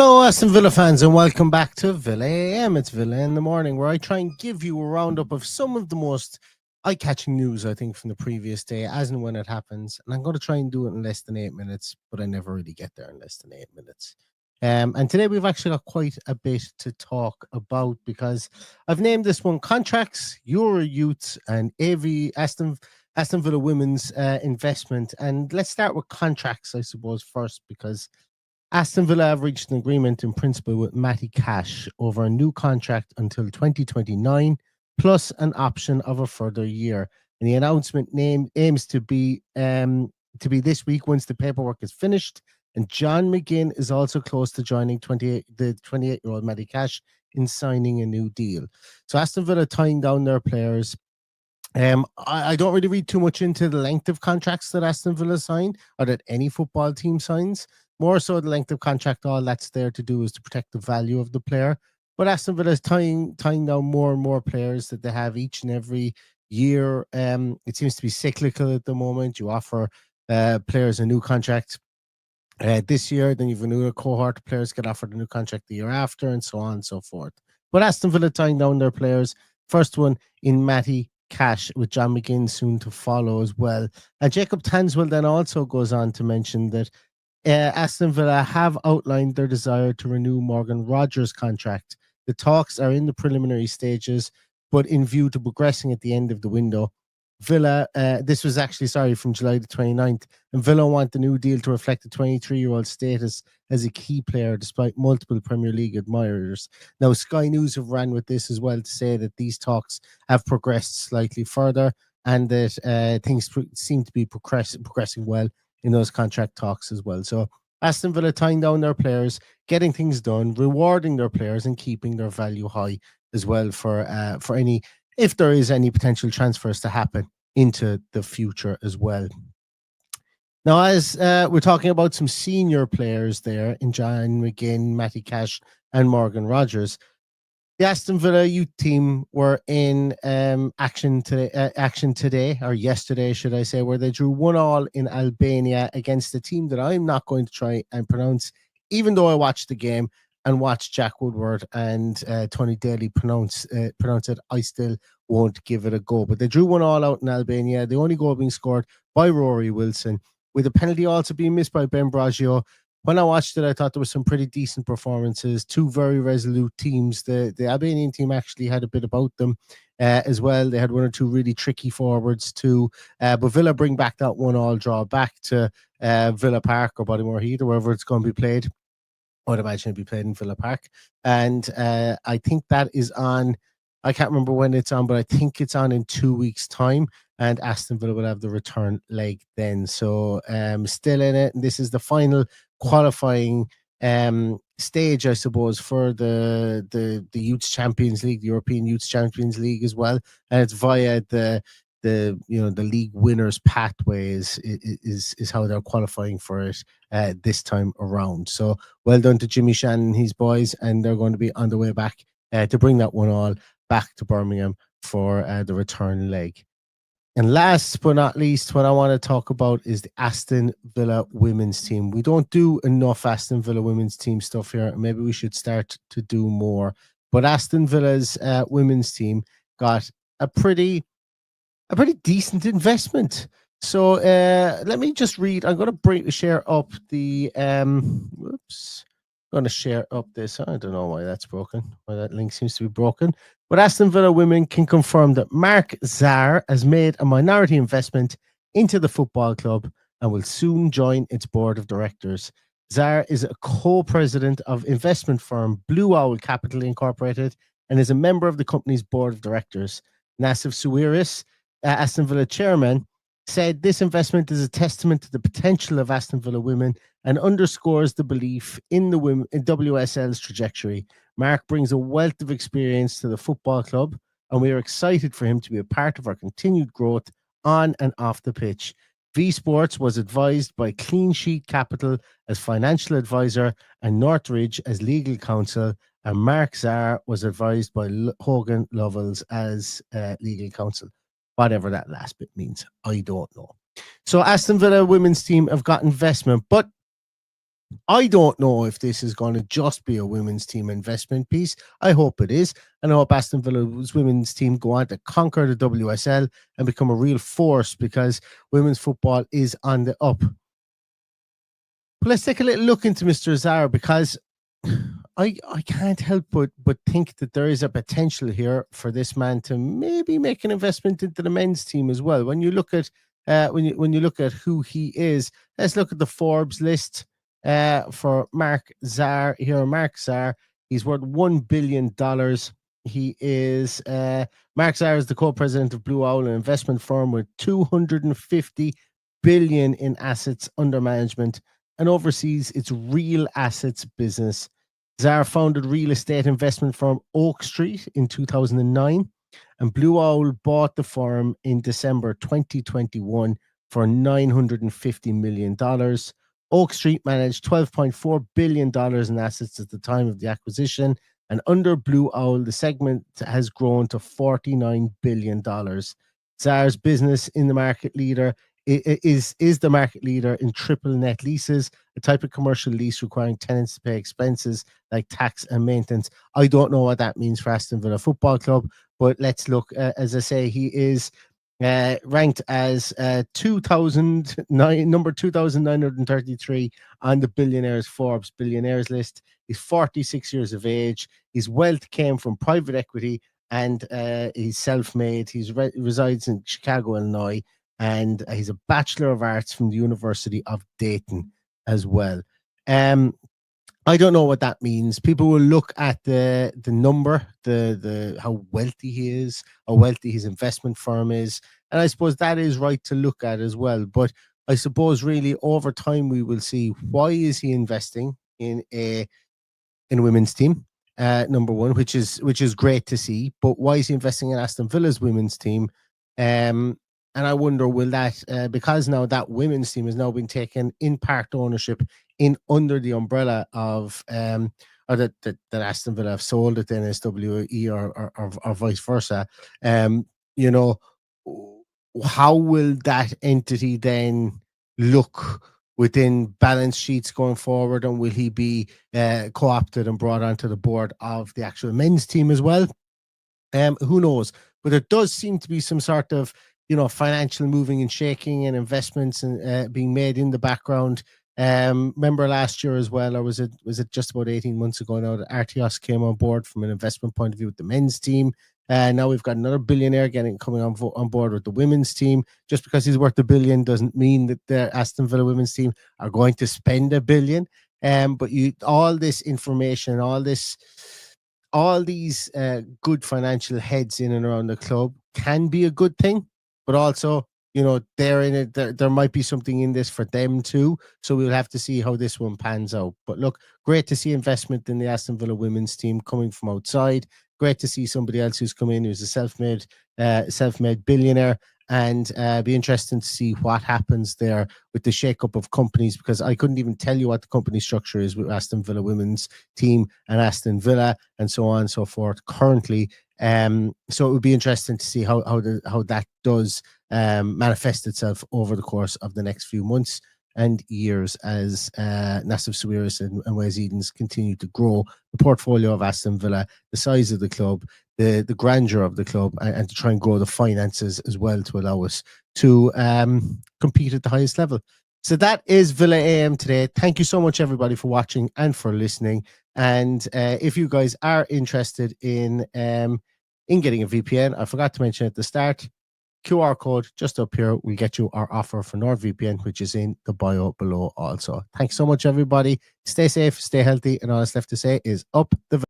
Hello, Aston Villa fans, and welcome back to Villa AM. It's Villa in the Morning, where I try and give you a roundup of some of the most eye-catching news, I think, from the previous day, as and when it happens. And I'm going to try and do it in less than 8 minutes, but I never really get there in less than 8 minutes. And today we've actually got quite a bit to talk about, because I've named this one Contracts, Euro Youths, and Aston Villa Women's Investment. And let's start with contracts, I suppose, first, because Aston Villa have reached an agreement in principle with Matty Cash over a new contract until 2029, plus an option of a further year. And the announcement aims to be this week once the paperwork is finished. And John McGinn is also close to joining the 28-year-old Matty Cash in signing a new deal. So Aston Villa tying down their players. I don't really read too much into the length of contracts that Aston Villa sign, or that any football team signs. More so the length of contract, all that's there to do is to protect the value of the player. But Aston Villa is tying down more and more players that they have each and every year. It seems to be cyclical at the moment. You offer players a new contract this year, then you've a new cohort. Players get offered a new contract the year after, and so on and so forth. But Aston Villa tying down their players. First one in Matty Cash, with John McGinn soon to follow as well. And Jacob Tanswell then also goes on to mention that Aston Villa have outlined their desire to renew Morgan Rogers' contract. The talks are in the preliminary stages, but in view to progressing at the end of the window. Villa, this was actually, from July the 29th, and Villa want the new deal to reflect the 23-year-old status as a key player despite multiple Premier League admirers. Now, Sky News have ran with this as well to say that these talks have progressed slightly further, and that things seem to be progressing well in those contract talks as well. So Aston Villa tying down their players, getting things done, rewarding their players, and keeping their value high as well for any, if there is any potential transfers to happen into the future as well. Now, as we're talking about some senior players there in John McGinn, Matty Cash, and Morgan Rogers, the Aston Villa youth team were in action today, or yesterday, should I say, where they drew 1-1 in Albania against a team that I'm not going to try and pronounce, even though I watched the game and watched Jack Woodward and Tony Daly pronounce it. I still won't give it a go. But they drew 1-1 out in Albania. The only goal being scored by Rory Wilson, with a penalty also being missed by Ben Braggio. When I watched it, I thought there was some pretty decent performances. Two very resolute teams. The Albanian team actually had a bit about them as well. They had one or two really tricky forwards too. But Villa bring back that 1-1 draw back to Villa Park or Bodymore Heath, or wherever it's going to be played. I'd imagine it'd be played in Villa Park. And I think that is on, I can't remember when it's on, but I think it's on in 2 weeks' time. And Aston Villa will have the return leg then. So still in it. And this is the final qualifying stage, I suppose, for the Youths Champions League, the European Youths Champions League as well. And it's via the league winners pathway is how they're qualifying for it this time around. So well done to Jimmy Shannon and his boys, and they're going to be on the way back to bring that 1-1 back to Birmingham for the return leg. And last but not least, what I want to talk about is the Aston Villa women's team. We don't do enough Aston Villa women's team stuff here. Maybe we should start to do more. But Aston Villa's women's team got a pretty decent investment. So let me just read. I'm going to share up the going to share up this. I don't know why that's broken. Why that link seems to be broken. But Aston Villa women can confirm that Mark Zar has made a minority investment into the football club and will soon join its board of directors. Zar is a co-president of investment firm Blue Owl Capital Incorporated and is a member of the company's board of directors. Nassif Suwiris, Aston Villa chairman, said this investment is a testament to the potential of Aston Villa women and underscores the belief in the women in WSL's trajectory. Mark brings a wealth of experience to the football club, and we are excited for him to be a part of our continued growth on and off the pitch. V Sports was advised by Clean Sheet Capital as financial advisor and Northridge as legal counsel, and Mark Zar was advised by Hogan Lovells as legal counsel. Whatever that last bit means, I don't know. So Aston Villa women's team have got investment, but I don't know if this is going to just be a women's team investment piece. I hope it is. And I hope Aston Villa's women's team go on to conquer the WSL and become a real force, because women's football is on the up. But let's take a little look into Mr. Azar, because I can't help but think that there is a potential here for this man to maybe make an investment into the men's team as well. When you look at when you look at who he is, let's look at the Forbes list for Mark Zar here. Mark Zar, he's worth $1 billion. He is Mark Zar is the co-president of Blue Owl, an investment firm with 250 billion in assets under management, and oversees its real assets business. Zar founded real estate investment firm Oak Street in 2009, and Blue Owl bought the firm in December 2021 for $950 million. Oak Street managed $12.4 billion in assets at the time of the acquisition, and under Blue Owl, the segment has grown to $49 billion. Zar's business in the market leader is the market leader in triple net leases, a type of commercial lease requiring tenants to pay expenses like tax and maintenance. I don't know what that means for Aston Villa Football Club, but let's look. As I say, he is ranked as number 2,933 on the Forbes billionaires list. He's 46 years of age. His wealth came from private equity, and he's self-made. He resides in Chicago, Illinois, and he's a Bachelor of Arts from the University of Dayton as well. I don't know what that means. People will look at the number, the how wealthy he is, how wealthy his investment firm is, and I suppose that is right to look at as well. But I suppose really over time we will see, why is he investing in a women's team? Number one, which is great to see, but why is he investing in Aston Villa's women's team? And I wonder, will that because now that women's team has now been taken in part ownership in under the umbrella of or that Aston Villa have sold it to NSWE or vice versa. You know, how will that entity then look within balance sheets going forward, and will he be co-opted and brought onto the board of the actual men's team as well? Who knows? But there does seem to be some sort of financial moving and shaking and investments and being made in the background. Remember last year as well, or was it just about 18 months ago now, that Artios came on board from an investment point of view with the men's team. Now we've got another billionaire coming on board with the women's team. Just because he's worth $1 billion doesn't mean that the Aston Villa women's team are going to spend $1 billion. But all this information, all these good financial heads in and around the club can be a good thing, but also, they're in it. There might be something in this for them too. So we'll have to see how this one pans out. But look, great to see investment in the Aston Villa women's team coming from outside. Great to see somebody else who's come in who's a self-made billionaire, and be interesting to see what happens there with the shakeup of companies, because I couldn't even tell you what the company structure is with Aston Villa women's team and Aston Villa and so on and so forth currently. So it would be interesting to see how that does manifest itself over the course of the next few months and years, as Nassif Sawiris and Wes Edens continue to grow the portfolio of Aston Villa, the size of the club, the grandeur of the club, and to try and grow the finances as well to allow us to compete at the highest level. So that is Villa AM today. Thank you so much, everybody, for watching and for listening. And if you guys are interested in getting a VPN, I forgot to mention at the start, QR code just up here will get you our offer for NordVPN, which is in the bio below also. Thanks so much, everybody. Stay safe, stay healthy, and all that's left to say is up the